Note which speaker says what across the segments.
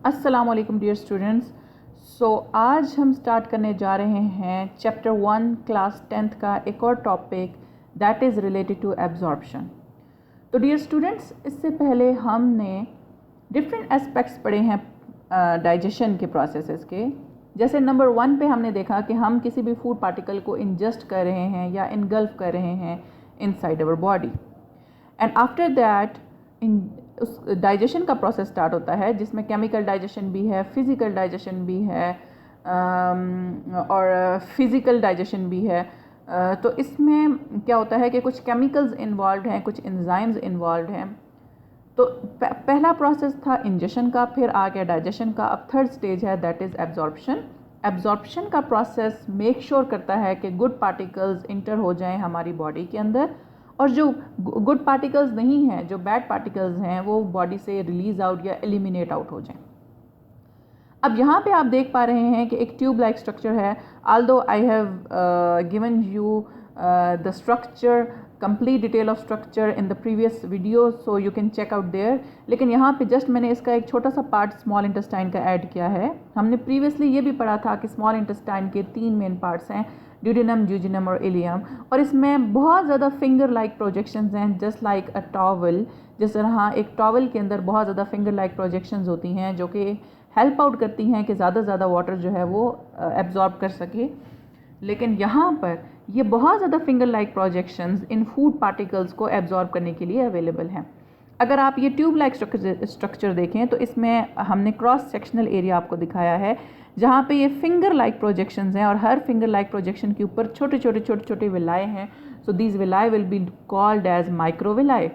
Speaker 1: अस्सलाम वालेकुम dear students. आज हम स्टार्ट करने जा रहे हैं चैप्टर 1 क्लास 10th का एक और topic that is related to absorption. तो डियर स्टूडेंट्स, इससे पहले हमने डिफरेंट एस्पेक्ट्स पढ़े हैं डाइजेशन के प्रोसेसेस के। जैसे नंबर 1 पे हमने देखा कि हम किसी भी फूड पार्टिकल को इंजेस्ट कर रहे हैं या इनगल्फ कर रहे हैं inside our body, and after that उस डाइजेशन का प्रोसेस स्टार्ट होता है जिसमें केमिकल डाइजेशन भी है, फिज़िकल डाइजेशन भी है और फिज़िकल डाइजेशन भी है। तो इसमें क्या होता है कि कुछ केमिकल्स इन्वॉल्व हैं, कुछ एंजाइम्स इन्वॉल्व हैं। तो पहला प्रोसेस था इंजेशन का, फिर आ गया डाइजेशन का, अब थर्ड स्टेज है दैट इज़ एब्जॉर्प्शन। एब्जॉर्प्शन का प्रोसेस मेक श्योर करता है कि गुड पार्टिकल्स इंटर हो जाएं हमारी बॉडी के अंदर, और जो गुड पार्टिकल्स नहीं हैं, जो बैड पार्टिकल्स हैं, वो बॉडी से रिलीज आउट या एलिमिनेट आउट हो जाएं। अब यहाँ पे आप देख पा रहे हैं कि एक ट्यूब लाइक स्ट्रक्चर है। Although I have given you the structure, complete detail of structure in the previous video, so you can check out there. लेकिन यहाँ पे जस्ट मैंने इसका एक छोटा सा पार्ट स्मॉल इंटेस्टाइन का ऐड किया है। हमने प्रीवियसली ये भी पढ़ा था कि स्मॉल इंटेस्टाइन के 3 मेन पार्ट्स हैं, ड्यूडेनम, जूजिनम और इलियम, और इसमें बहुत ज़्यादा फिंगर लाइक प्रोजेक्शंस हैं, जस्ट लाइक अ टॉवल। जिस तरह एक टॉवल के अंदर बहुत ज़्यादा फिंगर लाइक प्रोजेक्शंस होती हैं जो कि हेल्प आउट करती हैं कि ज़्यादा से ज़्यादा वाटर जो है वो एब्जॉर्ब कर सके। लेकिन यहाँ पर ये बहुत ज़्यादा फिंगर लाइक प्रोजेक्शंस इन फूड पार्टिकल्स को एब्जॉर्ब करने के लिए अवेलेबल हैं। अगर आप ये ट्यूब लाइक स्ट्रक्चर देखें तो इसमें हमने क्रॉस सेक्शनल एरिया आपको दिखाया है जहाँ पे ये फिंगर लाइक प्रोजेक्शंस हैं, और हर फिंगर लाइक प्रोजेक्शन के ऊपर छोटे छोटे विलाए हैं। So these villi will be called as microvilli.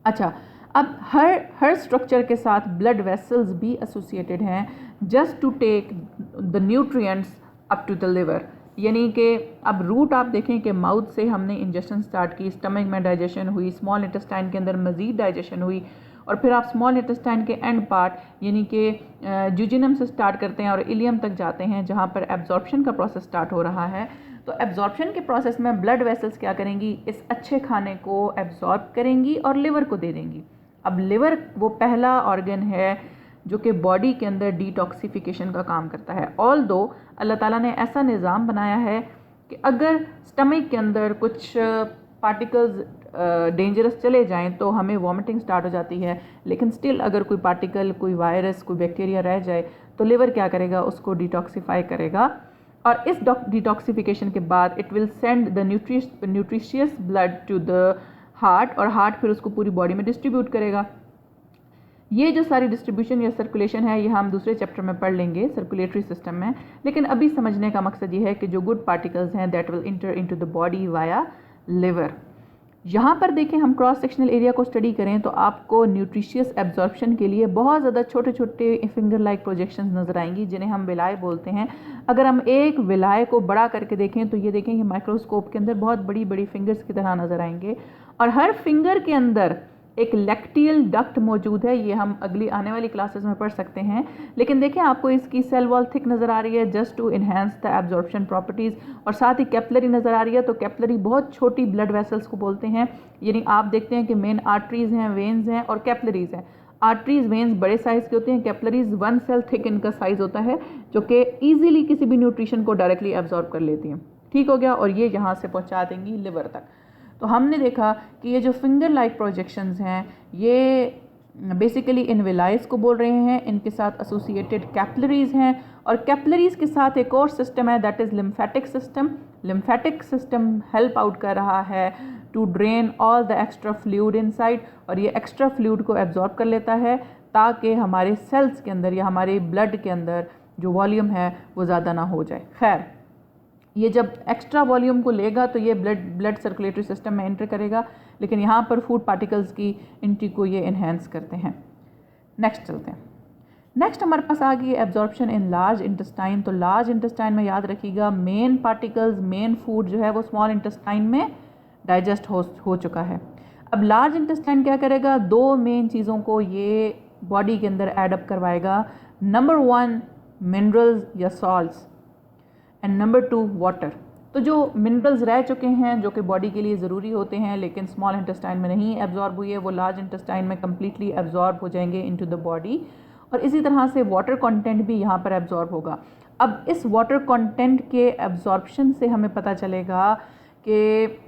Speaker 1: अच्छा, अब हर स्ट्रक्चर के साथ ब्लड वेसल्स भी एसोसिएटेड हैं just to take the nutrients up to the liver. यानी कि अब रूट आप देखें कि माउथ से हमने इंजेक्शन स्टार्ट की, स्टमक में डाइजेशन हुई, स्मॉल इंटेस्टाइन के अंदर मज़ीद डाइजेशन हुई, और फिर आप स्मॉल इंटेस्टाइन के एंड पार्ट यानी कि जूजिनम से स्टार्ट करते हैं और इलियम तक जाते हैं जहाँ पर एब्जॉर्प्शन का प्रोसेस स्टार्ट हो रहा है। तो एब्जॉर्प्शन के प्रोसेस में ब्लड वेसल्स क्या करेंगी, इस अच्छे खाने को एब्जॉर्ब करेंगी और लिवर को दे देंगी। अब लिवर वो पहला ऑर्गन है जो कि बॉडी के अंदर डिटॉक्सिफिकेशन का काम करता है। ऑल्दो अल्लाह ताला ने ऐसा निज़ाम बनाया है कि अगर स्टमक के अंदर कुछ पार्टिकल्स डेंजरस चले जाएं तो हमें वॉमिटिंग स्टार्ट हो जाती है, लेकिन स्टिल अगर कोई पार्टिकल, कोई वायरस, कोई बैक्टीरिया रह जाए तो लिवर क्या करेगा, उसको डिटॉक्सिफाई करेगा, और इस डिटॉक्सिफिकेशन के बाद it will send the nutritious blood to the heart, और हार्ट फिर उसको पूरी बॉडी में डिस्ट्रीब्यूट करेगा। ये जो सारी डिस्ट्रीब्यूशन या सर्कुलेशन है ये हम दूसरे चैप्टर में पढ़ लेंगे, सर्कुलेटरी सिस्टम में। लेकिन अभी समझने का मकसद ये है कि जो गुड पार्टिकल्स हैं that will inter into the body via liver. यहाँ पर देखें, हम क्रॉस सेक्शनल एरिया को स्टडी करें तो आपको न्यूट्रिशियस एब्जॉर्प्शन के लिए बहुत ज़्यादा छोटे छोटे फिंगर लाइक प्रोजेक्शंस नज़र आएंगी जिन्हें हम विलाए बोलते हैं। अगर हम एक विलाए को बड़ा करके देखें तो ये देखें कि माइक्रोस्कोप के अंदर बहुत बड़ी बड़ी फिंगर्स की तरह नज़र आएंगे, और हर फिंगर के अंदर एक लैक्टियल डक्ट मौजूद है। ये हम अगली आने वाली क्लासेस में पढ़ सकते हैं। लेकिन देखें, आपको इसकी सेल वॉल थिक नज़र आ रही है just to enhance the absorption properties, और साथ ही कैपिलरी नज़र आ रही है। तो कैपिलरी बहुत छोटी ब्लड वेसल्स को बोलते हैं। यानी आप देखते हैं कि मेन आर्टरीज़ हैं, वेन्स हैं और कैपिलरीज़ हैं। आर्टरीज, वेन्स बड़े साइज़ के होते हैं, कैपिलरीज 1 सेल थिक इनका साइज़ होता है जो कि ईजिली किसी भी न्यूट्रिशन को डायरेक्टली एब्जॉर्ब कर लेती हैं। ठीक हो गया, और ये यहाँ से पहुँचा देंगी लिवर तक। तो हमने देखा कि ये जो फिंगर लाइक प्रोजेक्शंस हैं ये बेसिकली इन विलाइस को बोल रहे हैं, इनके साथ एसोसिएटेड कैपिलरीज हैं, और कैपिलरीज के साथ एक और सिस्टम है that is lymphatic system. Lymphatic system help out कर रहा है to drain all the extra fluid inside, और ये एक्स्ट्रा फ्लूइड को एब्जॉर्ब कर लेता है ताकि हमारे सेल्स के अंदर या हमारे ब्लड के अंदर जो वॉल्यूम है वो ज़्यादा ना हो जाए। खैर, ये जब एक्स्ट्रा वॉल्यूम को लेगा तो ये ब्लड सर्कुलेटरी सिस्टम में एंटर करेगा, लेकिन यहाँ पर फूड पार्टिकल्स की एंट्री को ये इन्हेंस करते हैं। नेक्स्ट चलते हैं। नेक्स्ट हमारे पास आ गई एब्जॉर्प्शन इन लार्ज इंटेस्टाइन। तो लार्ज इंटेस्टाइन में याद रखिएगा मेन पार्टिकल्स, मेन फूड जो है वो स्मॉल इंटेस्टाइन में डाइजेस्ट हो चुका है। अब लार्ज इंटेस्टाइन क्या करेगा, 2 मेन चीज़ों को ये बॉडी के अंदर एडअप करवाएगा। नंबर 1 मिनरल्स या सॉल्ट्स, एंड नंबर 2 वाटर। तो जो मिनरल्स रह चुके हैं जो कि बॉडी के लिए ज़रूरी होते हैं लेकिन स्मॉल इंटेस्टाइन में नहीं एब्जॉर्ब हुई है, वो लार्ज इंटेस्टाइन में कम्प्लीटली एब्जॉर्ब हो जाएंगे इनटू द बॉडी, और इसी तरह से वाटर कंटेंट भी यहाँ पर एब्जॉर्ब होगा। अब इस वाटर कंटेंट के एब्जॉर्प्शन से हमें पता चलेगा कि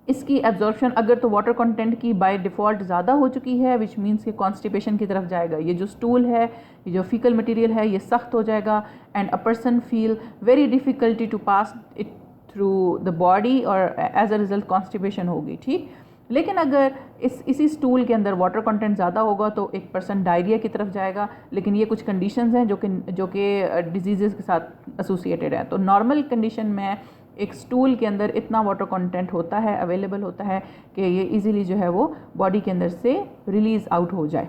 Speaker 1: इसकी एब्जॉर्प्शन अगर तो वाटर कंटेंट की बाय डिफ़ॉल्ट ज़्यादा हो चुकी है, विच मीन्स कि कॉन्स्टिपेशन की तरफ जाएगा। ये जो स्टूल है, ये जो फीकल मटेरियल है, ये सख्त हो जाएगा and a person feel very difficulty to pass it through the body और एज अ रिज़ल्ट कॉन्स्टिपेशन होगी, ठीक। लेकिन अगर इसी स्टूल के अंदर वाटर कंटेंट ज़्यादा होगा तो एक पर्सन डायरिया की तरफ जाएगा। लेकिन ये कुछ कंडीशंस हैं जो कि डिजीज़ के साथ एसोसिएटेड है। तो नॉर्मल कंडीशन में एक स्टूल के अंदर इतना वाटर कंटेंट होता है, अवेलेबल होता है कि ये इजीली जो है वो बॉडी के अंदर से रिलीज़ आउट हो जाए।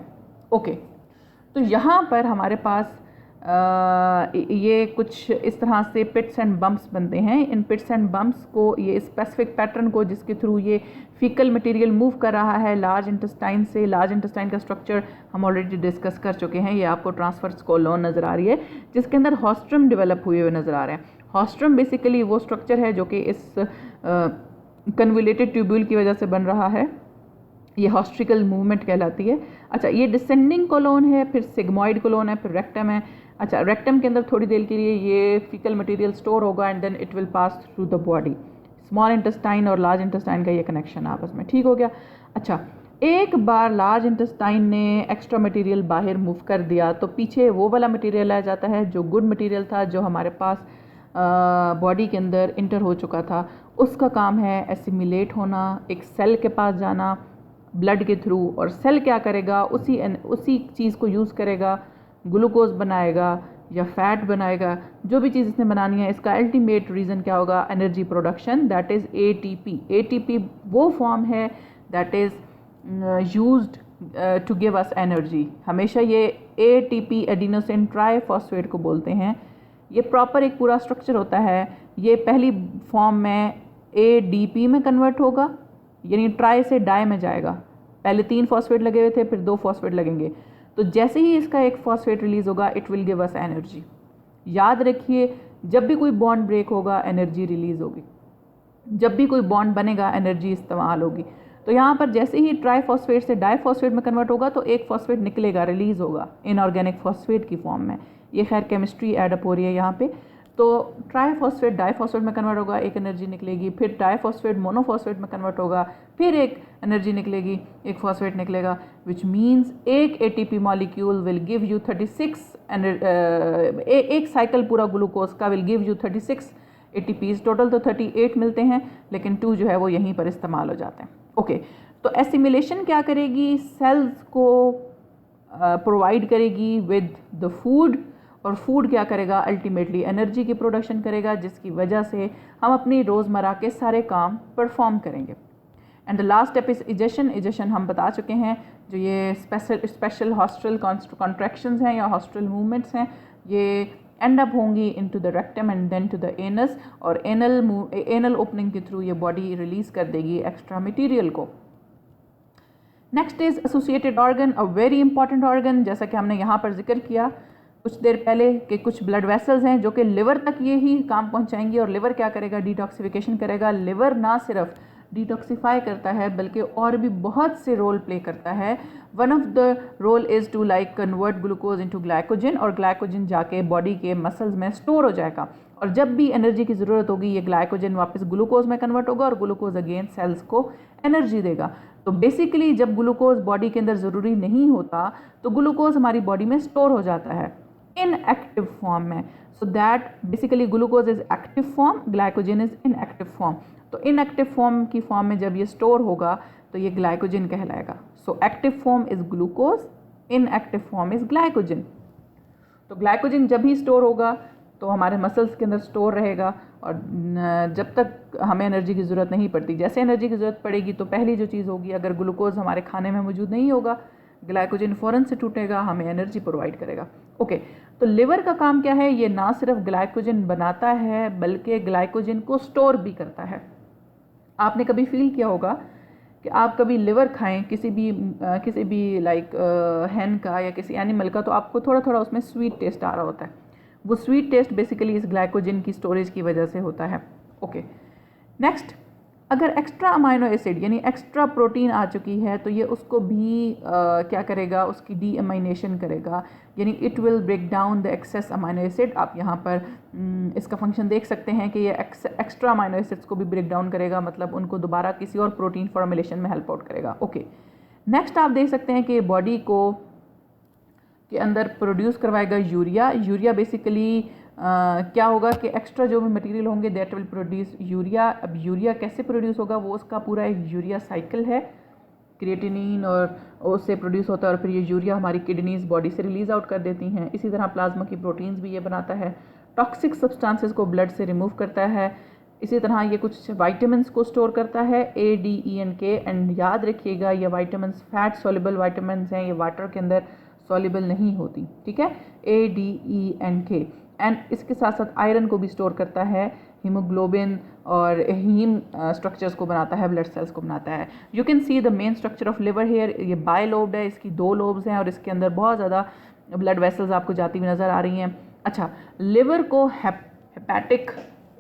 Speaker 1: ओके, तो यहाँ पर हमारे पास ये कुछ इस तरह से पिट्स एंड बम्प्स बनते हैं। इन पिट्स एंड बम्प्स को, ये स्पेसिफिक पैटर्न को जिसके थ्रू ये फीकल मटेरियल मूव कर रहा है लार्ज इंटेस्टाइन से, लार्ज इंटेस्टाइन का स्ट्रक्चर हम ऑलरेडी डिस्कस कर चुके हैं। ये आपको ट्रांसफर्स कोलोन नज़र आ रही है जिसके अंदर हॉस्ट्रम डेवलप हुए हुए नज़र आ रहे हैं। हॉस्ट्रम बेसिकली वो स्ट्रक्चर है जो कि इस कन्वोल्यूटेड ट्यूब्यूल की वजह से बन रहा है। ये हॉस्ट्रिकल मूवमेंट कहलाती है। अच्छा, ये डिसेंडिंग कोलोन है, फिर सिग्मॉइड कोलोन है, फिर रेक्टम है। अच्छा, रेक्टम के अंदर थोड़ी देर के लिए ये फीकल मटेरियल स्टोर होगा and then it will pass through the body. Small intestine और लार्ज इंटेस्टाइन का ये कनेक्शन आपस में, ठीक हो गया। अच्छा, एक बार लार्ज इंटेस्टाइन ने एक्स्ट्रा मटेरियल बाहर मूव कर दिया तो पीछे वो वाला मटेरियल आ जाता है जो गुड मटेरियल था, जो हमारे पास बॉडी के अंदर इंटर हो चुका था। उसका काम है एसिमिलेट होना, एक सेल के पास जाना ब्लड के थ्रू, और सेल क्या करेगा, उसी चीज़ को यूज़ करेगा, ग्लूकोज बनाएगा या फैट बनाएगा, जो भी चीज़ इसने बनानी है। इसका अल्टीमेट रीज़न क्या होगा, energy production, that is ATP. ATP वो फॉर्म है that is used to give us energy. हमेशा ये एटीपी एडिनोसिन ट्राइफॉस्फेट को बोलते हैं। ये प्रॉपर एक पूरा स्ट्रक्चर होता है। ये पहली फॉर्म में एडीपी में कन्वर्ट होगा, यानी ट्राई से डाई में जाएगा। पहले 3 फॉस्फेट लगे हुए थे, फिर 2 फॉस्फेट लगेंगे। तो जैसे ही इसका एक फॉस्फेट रिलीज होगा it will give us energy. याद रखिए, जब भी कोई बॉन्ड ब्रेक होगा एनर्जी रिलीज होगी, जब भी कोई बॉन्ड बनेगा एनर्जी इस्तेमाल होगी। तो यहाँ पर जैसे ही ट्राईफॉस्फेट से डाईफॉस्फेट में कन्वर्ट होगा तो एक फॉस्फेट निकलेगा, रिलीज होगा इनऑर्गेनिक फॉस्फेट की फॉर्म में। ये खैर केमिस्ट्री एडअप हो रही है यहाँ पे। तो ट्राईफॉस्फेट डाईफॉस्फेट में कन्वर्ट होगा, एक एनर्जी निकलेगी। फिर डाईफॉस्फेट मोनोफॉस्फेट में कन्वर्ट होगा, फिर एक एनर्जी निकलेगी, एक फॉस्फेट निकलेगा। विच मीन्स एक ATP molecule will give you 36 एक साइकिल पूरा ग्लूकोज का will give you 36 ATPs. Total तो 38 मिलते हैं, लेकिन 2 जो है वो यहीं पर इस्तेमाल हो जाते हैं। ओके, तो एसिमिलेशन क्या करेगी, सेल्स को प्रोवाइड करेगी विद द फूड, और फूड क्या करेगा, अल्टीमेटली एनर्जी की प्रोडक्शन करेगा, जिसकी वजह से हम अपनी रोज़मर्रा के सारे काम परफॉर्म करेंगे। And the last step is egestion. Egestion हम बता चुके हैं, जो ये स्पेशल हॉस्ट्रल कॉन्ट्रैक्शंस हैं या हॉस्ट्रल मूवमेंट्स हैं, ये एंड अप होंगी into the rectum and then to the anus, और एनल ओपनिंग के थ्रू ये बॉडी रिलीज कर देगी एक्स्ट्रा मटेरियल को। Next is associated organ, a very important organ. जैसा कि हमने यहाँ पर जिक्र किया कुछ देर पहले कि कुछ ब्लड वेसल्स हैं जो कि लिवर तक ये ही काम पहुँचाएंगी, और लिवर क्या करेगा, डिटॉक्सिफिकेशन करेगा। लिवर ना सिर्फ डिटॉक्सिफाई करता है बल्कि और भी बहुत से रोल प्ले करता है। One of the role is to like convert glucose into glycogen, और ग्लाइकोजन जाके बॉडी के मसल्स में स्टोर हो जाएगा, और जब भी एनर्जी की ज़रूरत होगी ये ग्लाइकोजन वापस ग्लूकोज में कन्वर्ट होगा, और ग्लूकोज अगेन सेल्स को एनर्जी देगा। तो बेसिकली जब ग्लूकोज बॉडी के अंदर ज़रूरी नहीं होता तो ग्लूकोज हमारी बॉडी में स्टोर हो जाता है इनएक्टिव फॉर्म में। So that basically glucose is active form, glycogen is inactive form. तो इनएक्टिव फॉर्म की फॉर्म में जब ये स्टोर होगा तो ये ग्लाइकोजन कहलाएगा। So active form is glucose, inactive form is glycogen. तो ग्लाइकोजन जब भी स्टोर होगा तो हमारे मसल्स के अंदर स्टोर रहेगा, और जब तक हमें एनर्जी की ज़रूरत नहीं पड़ती। जैसे एनर्जी की ज़रूरत पड़ेगी तो पहली जो चीज़ होगी, अगर ग्लूकोज हमारे खाने में मौजूद नहीं होगा, ग्लाइकोजन फ़ौरन से टूटेगा, हमें एनर्जी प्रोवाइड करेगा। ओके, तो लिवर का काम क्या है, ये ना सिर्फ ग्लाइकोजन बनाता है बल्कि ग्लाइकोजन को स्टोर भी करता है। आपने कभी फील किया होगा कि आप कभी लिवर खाएं किसी भी लाइक हैन का या किसी एनिमल का, तो आपको थोड़ा थोड़ा उसमें स्वीट टेस्ट आ रहा होता है। वो स्वीट टेस्ट बेसिकली इस ग्लाइकोजन की स्टोरेज की वजह से होता है। ओके, नेक्स्ट अगर एक्स्ट्रा अमाइनो एसिड यानी एक्स्ट्रा प्रोटीन आ चुकी है तो ये उसको भी क्या करेगा, उसकी डी अमाइनेशन करेगा, यानी it will break down the excess amino acid. आप यहाँ पर इसका फंक्शन देख सकते हैं कि ये एक्स्ट्रा अमाइनो एसिड्स को भी ब्रेक डाउन करेगा, मतलब उनको दोबारा किसी और प्रोटीन फॉर्मुलेशन में हेल्प आउट करेगा। ओके, नेक्स्ट आप देख सकते हैं कि बॉडी को के अंदर प्रोड्यूस करवाएगा यूरिया। यूरिया बेसिकली क्या होगा कि एक्स्ट्रा जो भी मटेरियल होंगे दैट विल प्रोड्यूस यूरिया। अब यूरिया कैसे प्रोड्यूस होगा, वो उसका पूरा एक यूरिया साइकिल है, क्रिएटिनिन और उससे प्रोड्यूस होता है और फिर ये यूरिया हमारी किडनीज बॉडी से रिलीज आउट कर देती हैं। इसी तरह प्लाज्मा की प्रोटीन्स भी ये बनाता है, टॉक्सिक सब्सटेंसेस को ब्लड से रिमूव करता है। इसी तरह ये कुछ वाइटामिन्स को स्टोर करता है, ए डी ई एन के। एंड याद रखिएगा ये वाइटामिन्स फैट सॉल्युबल वाइटामिन्स हैं, ये वाटर के अंदर सॉल्युबल नहीं होती, ठीक है, ए डी ई एन के। एंड इसके साथ साथ आयरन को भी स्टोर करता है, हीमोग्लोबिन और हीम स्ट्रक्चर्स को बनाता है, ब्लड सेल्स को बनाता है। You can see the main structure of liver here, ये बायलोब्ड है, इसकी 2 लोब्स हैं और इसके अंदर बहुत ज़्यादा ब्लड वेसल्स आपको जाती हुई नज़र आ रही हैं। अच्छा, लिवर को हेपैटिक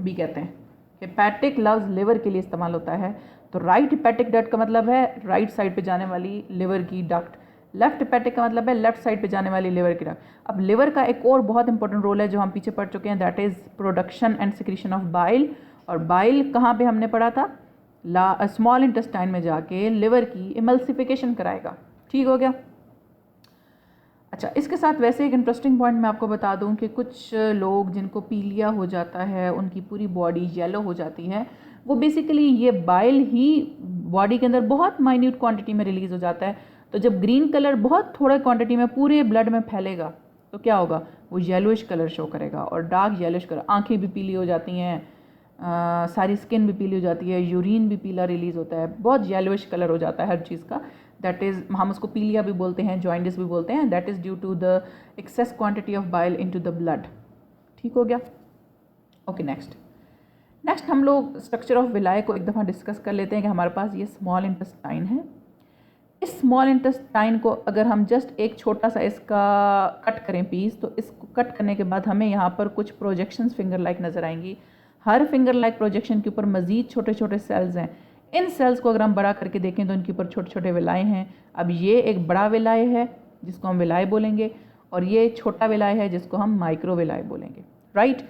Speaker 1: भी कहते हैं, हेपैटिक लफ्ज़ लिवर के लिए इस्तेमाल होता है। तो राइट हेपैटिक डक्ट का मतलब है राइट साइड पे जाने वाली लिवर की डक्ट, लेफ्ट हेपैटिक का मतलब है लेफ्ट साइड पे जाने वाली लिवर की डक्ट। अब लिवर का एक और बहुत इंपॉर्टेंट रोल है जो हम पीछे पढ़ चुके हैं, that is production and secretion of bile. और बाइल कहाँ पे हमने पढ़ा था, स्मॉल इंटेस्टाइन में जाके लिवर की इमल्सिफिकेशन कराएगा। ठीक हो गया। अच्छा, इसके साथ वैसे एक इंटरेस्टिंग पॉइंट मैं आपको बता दूं कि कुछ लोग जिनको पीलिया हो जाता है, उनकी पूरी बॉडी येलो हो जाती है, वो बेसिकली ये बाइल ही बॉडी के अंदर बहुत माइन्यूट क्वांटिटी में रिलीज़ हो जाता है। तो जब ग्रीन कलर बहुत थोड़े क्वांटिटी में पूरे ब्लड में फैलेगा तो क्या होगा, वो येलोइश कलर शो करेगा और डार्क येलोइश कलर, आंखें भी पीली हो जाती हैं, सारी स्किन भी पीली हो जाती है, यूरिन भी पीला रिलीज़ होता है, बहुत येलोइश कलर हो जाता है हर चीज़ का। दैट इज़, हम उसको पीलिया भी बोलते हैं, जॉइंडिस भी बोलते हैं। That is due to the excess quantity of bile into the blood. ठीक हो गया। ओके, नेक्स्ट हम लोग स्ट्रक्चर ऑफ विलाय को एक दफ़ा डिस्कस कर लेते हैं कि हमारे पास ये स्मॉल इंटेस्टाइन है। इस स्मॉल इंटेस्टाइन को अगर हम जस्ट एक छोटा सा इसका कट करें पीस, तो इसको कट करने के बाद हमें यहाँ पर कुछ प्रोजेक्शंस फिंगर लाइक नज़र आएंगी। हर फिंगर लाइक प्रोजेक्शन के ऊपर मज़ीद छोटे छोटे सेल्स हैं। इन सेल्स को अगर हम बड़ा करके देखें तो इनके ऊपर छोटे छोटे विलाय हैं। अब ये एक बड़ा विलाय है जिसको हम विलाय बोलेंगे और ये छोटा विलाय है जिसको हम माइक्रो विलाय बोलेंगे, राइट।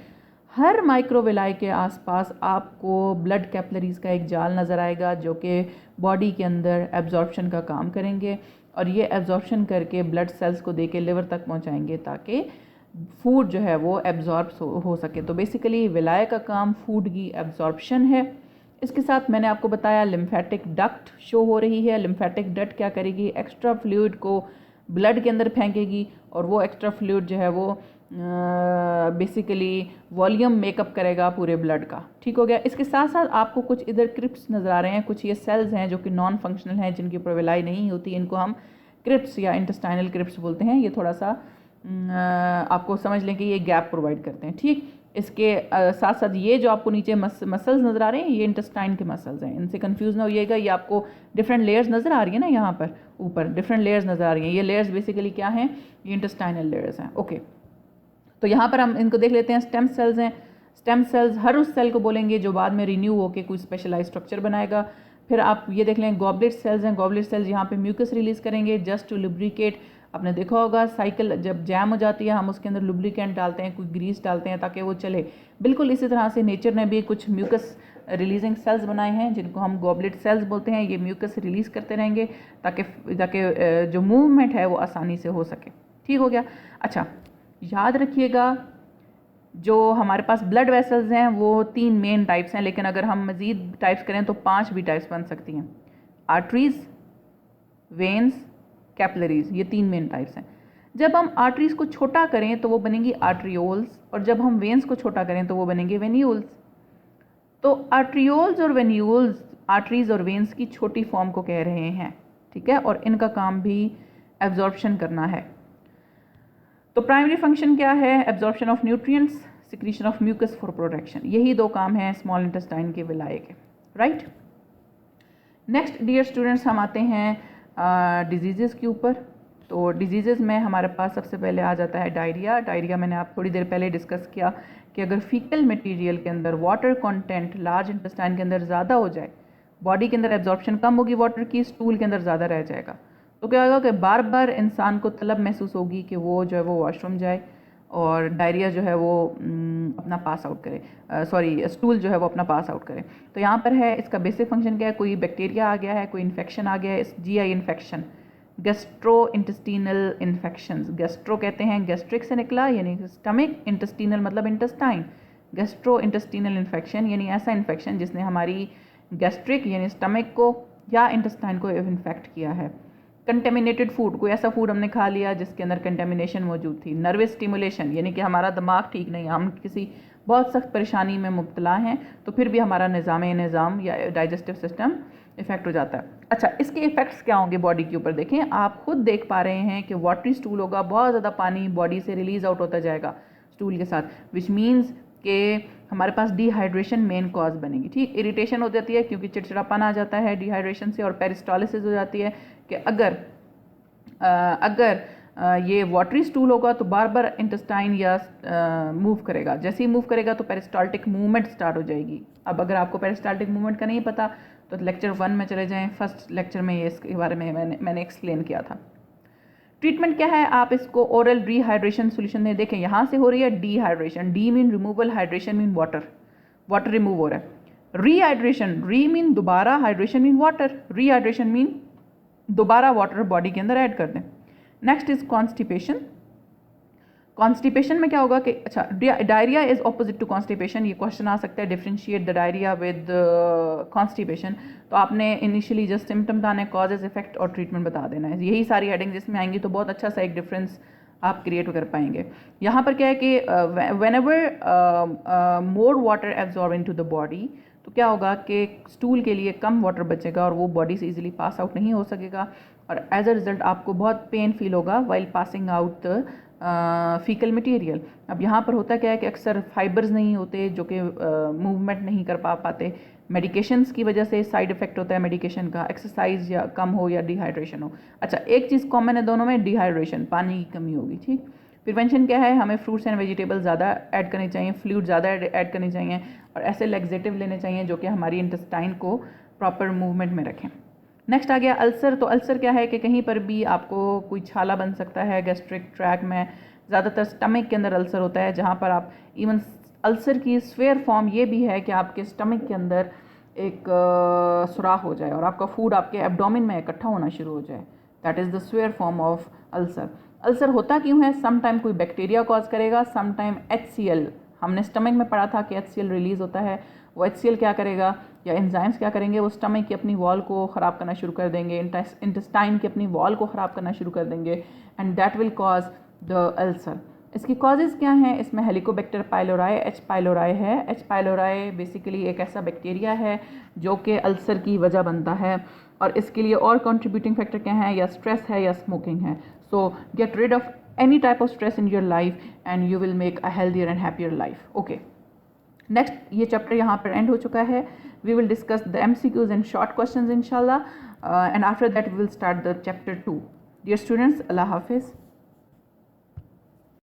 Speaker 1: हर माइक्रो विलाय के आसपास आपको ब्लड कैपिलरीज का एक जाल नज़र आएगा जो कि बॉडी के अंदर एब्जॉर्प्शन का काम करेंगे और ये एब्जॉर्प्शन करके ब्लड सेल्स को देके लिवर तक पहुंचाएंगे ताकि फूड जो है वो एब्जॉर्ब हो सके। तो बेसिकली विलाय का काम फूड की एब्जॉर्प्शन है। इसके साथ मैंने आपको बताया लिम्फेटिक डक्ट शो हो रही है। लिम्फेटिक डक्ट क्या करेगी, एक्स्ट्रा फ्लूइड को ब्लड के अंदर फेंकेगी और वो एक्स्ट्रा फ्लूइड जो है वो बेसिकली वॉल्यूम मेकअप करेगा पूरे ब्लड का। ठीक हो गया। इसके साथ साथ आपको कुछ इधर क्रिप्ट्स नज़र आ रहे हैं, कुछ ये सेल्स हैं जो कि नॉन फंक्शनल हैं, जिनकी ऊपर विलाई नहीं होती, इनको हम क्रिप्ट्स या इंटेस्टाइनल क्रिप्ट्स बोलते हैं। ये थोड़ा सा आपको समझ लें कि ये गैप प्रोवाइड करते हैं। ठीक, इसके साथ साथ ये जो आपको नीचे मसल्स नज़र आ रहे हैं, ये इंटेस्टाइन के मसल्स हैं, इनसे कंफ्यूज ना होइएगा। ये आपको डिफरेंट लेयर्स नज़र आ रही है ना, यहाँ पर ऊपर डिफरेंट लेयर्स नज़र आ रही हैं। ये लेयर्स बेसिकली क्या हैं, ये इंटेस्टाइनल लेयर्स हैं। ओके, तो यहाँ पर हम इनको देख लेते हैं। स्टेम सेल्स हैं। स्टेम सेल्स हर उस सेल को बोलेंगे जो बाद में रिन्यू होकर कोई स्पेशलाइज स्ट्रक्चर बनाएगा। फिर आप ये देख लें गॉबलेट सेल्स हैं। गॉबलेट सेल्स यहाँ पे म्यूकस रिलीज़ करेंगे जस्ट टू लुब्रिकेट। आपने देखा होगा साइकिल जब जैम हो जाती है हम उसके अंदर लुब्रिकेंट डालते हैं, कोई ग्रीस डालते हैं ताकि वो चले। बिल्कुल इसी तरह से नेचर ने भी कुछ म्यूकस रिलीजिंग सेल्स बनाए हैं जिनको हम गॉबलेट सेल्स बोलते हैं। ये म्यूकस रिलीज़ करते रहेंगे ताकि जो मूवमेंट है वो आसानी से हो सके। ठीक हो गया। अच्छा, याद रखिएगा जो हमारे पास ब्लड वेसल्स हैं वो 3 मेन टाइप्स हैं, लेकिन अगर हम मज़ीद टाइप्स करें तो 5 भी टाइप्स बन सकती हैं। आर्टरीज, वेन्स, कैपिलरीज, ये 3 मेन टाइप्स हैं। जब हम आर्टरीज को छोटा करें तो वो बनेंगी आर्ट्रियोल्स और जब हम वेन्स को छोटा करें तो वो बनेंगे वेन्यूल्स। तो आर्ट्रियोल्स और वेन्यूल्स आर्टरीज और वेन्स की छोटी फॉर्म को कह रहे हैं। ठीक है, और इनका काम भी एब्जॉर्प्शन करना है। तो प्राइमरी फंक्शन क्या है, absorption of nutrients, secretion of mucus for protection. यही 2 काम हैं स्मॉल इंटेस्टाइन के विलाय के, राइट। नेक्स्ट डियर स्टूडेंट्स, हम आते हैं डिजीज़ के ऊपर। तो डिजीज़ में हमारे पास सबसे पहले आ जाता है डायरिया। डायरिया मैंने आप थोड़ी देर पहले डिस्कस किया कि अगर फीकल मटेरियल के अंदर वाटर कंटेंट लार्ज इंटेस्टाइन के अंदर ज़्यादा हो जाए बॉडी के अंदर एब्जॉर्प्शन कम होगी वाटर की, स्टूल के अंदर ज़्यादा रह जाएगा। तो क्या होगा कि बार बार इंसान को तलब महसूस होगी कि वो जो है वो वॉशरूम जाए और डायरिया जो है वो अपना पास आउट करे, सॉरी स्टूल जो है वो अपना पास आउट करे। तो यहाँ पर है इसका बेसिक फंक्शन क्या है, कोई बैक्टीरिया आ गया है, कोई इन्फेक्शन आ गया है, GI infection, gastro intestinal infections. Gastro कहते हैं गैस्ट्रिक से निकला यानी स्टमक, इंटेस्टिनल मतलब इंटेस्टाइन, गैस्ट्रो इंटेस्टिनल इन्फेक्शन यानी ऐसा इन्फेक्शन जिसने हमारी गैस्ट्रिक यानी स्टमक को या इंटेस्टाइन को इन्फेक्ट किया है। कंटेमिनेटेड फूड, कोई ऐसा फूड हमने खा लिया जिसके अंदर कंटेमिनेशन मौजूद थी। नर्वस स्टिमुलेशन यानी कि हमारा दिमाग ठीक नहीं, हम किसी बहुत सख्त परेशानी में मुब्तला हैं तो फिर भी हमारा निज़ाम या डाइजेस्टिव सिस्टम इफेक्ट हो जाता है। अच्छा, इसके इफ़ेक्ट्स क्या होंगे बॉडी के ऊपर, देखें आप खुद देख पा रहे हैं कि वाटरी स्टूल होगा, बहुत ज़्यादा पानी बॉडी से रिलीज़ आउट होता जाएगा स्टूल के साथ, विच मीन्स कि हमारे पास डिहाइड्रेशन मेन कॉज बनेगी। ठीक, इरिटेशन हो जाती है क्योंकि चिड़चिड़ापन आ जाता है डिहाइड्रेशन से, और पेरिस्टालिसिस हो जाती है कि अगर ये वाटरी स्टूल होगा तो बार बार इंटेस्टाइन या मूव करेगा, जैसे ही मूव करेगा तो पेरिस्टाल्टिक मूवमेंट स्टार्ट हो जाएगी। अब अगर आपको पेरिस्टाल्टिक मूवमेंट का नहीं पता तो लेक्चर 1 में चले जाएं, फर्स्ट लेक्चर में ये इसके बारे में मैंने एक्सप्लेन किया था। ट्रीटमेंट क्या है, आप इसको ओरल रिहाइड्रेशन सोल्यूशन में देखें, यहाँ से हो रही है dehydration, D mean removal, hydration mean water remove हो रहा है। रीहाइड्रेशन, री मीन दोबारा, hydration mean water, rehydration mean दोबारा वाटर बॉडी के अंदर ऐड कर दें। Next is constipation. कॉन्स्टिपेशन में क्या होगा कि अच्छा, diarrhoea is opposite to constipation, ये क्वेश्चन आ सकता है, differentiate the diarrhoea with constipation. तो आपने इनिशियली जस्ट सिम्टम बताने, कॉजेज, इफेक्ट और ट्रीटमेंट बता देना है। यही सारी हेडिंग जिसमें आएंगी तो बहुत अच्छा सा एक डिफरेंस आप क्रिएट कर पाएंगे। यहाँ पर क्या है कि whenever more water absorb into the body, तो क्या होगा कि स्टूल के लिए कम वाटर बचेगा और वो बॉडी से इजीली पास आउट नहीं हो सकेगा, और एज अ रिजल्ट आपको बहुत पेन फील होगा while passing out faecal material. अब यहाँ पर होता क्या है कि अक्सर फाइबर्स नहीं होते जो कि मूवमेंट नहीं कर पाते, मेडिकेशंस की वजह से साइड इफेक्ट होता है मेडिकेशन का, एक्सरसाइज या कम हो या डिहाइड्रेशन हो। अच्छा, एक चीज़ कॉमन है दोनों में, डिहाइड्रेशन, पानी की कमी होगी। ठीक, प्रिवेंशन क्या है, हमें फ्रूट्स एंड वेजिटेबल्स ज़्यादा ऐड करनी चाहिए, फ्लूइड ज़्यादा ऐड करनी चाहिए, और ऐसे लैक्सेटिव लेने चाहिए जो कि हमारी इंटेस्टाइन को प्रॉपर मूवमेंट में रखें। नेक्स्ट आ गया अल्सर। तो अल्सर क्या है कि कहीं पर भी आपको कोई छाला बन सकता है गैस्ट्रिक ट्रैक में, ज़्यादातर स्टमक के अंदर अल्सर होता है, जहाँ पर आप इवन अल्सर की स्फेयर फॉर्म ये भी है कि आपके स्टमक के अंदर एक सुराख हो जाए और आपका फूड आपके एब्डोमेन में इकट्ठा होना शुरू हो जाए, that is the sphere form of ulcer. Ulcer होता क्यों है, सम टाइम कोई बैक्टीरिया कॉज करेगा, सम टाइम HCl, हमने स्टमक में पढ़ा था कि HCl रिलीज़ होता है, वो HCl क्या करेगा या एंजाइम्स क्या करेंगे, वो स्टमक की अपनी वॉल को ख़राब करना शुरू कर देंगे, इंटेस्टाइन की अपनी वॉल को ख़राब करना शुरू कर देंगे, and that will cause the ulcer. इसकी कॉजेज़ क्या हैं, इसमें हेलिकोबैक्टर पाइलोराई, H पाइलोराई है। H पाइलोराई बेसिकली एक ऐसा बैक्टीरिया है जो कि अल्सर की वजह बनता है, और इसके लिए और कंट्रीब्यूटिंग फैक्टर क्या हैं, या स्ट्रेस है या स्मोकिंग है। So get rid of any type of stress in your life and you will make a healthier and happier life. Okay, next ये chapter यहाँ पर end हो चुका है. We will discuss the MCQs and short questions inshallah, and after that we will start the chapter 2. Dear students, Allah Hafiz.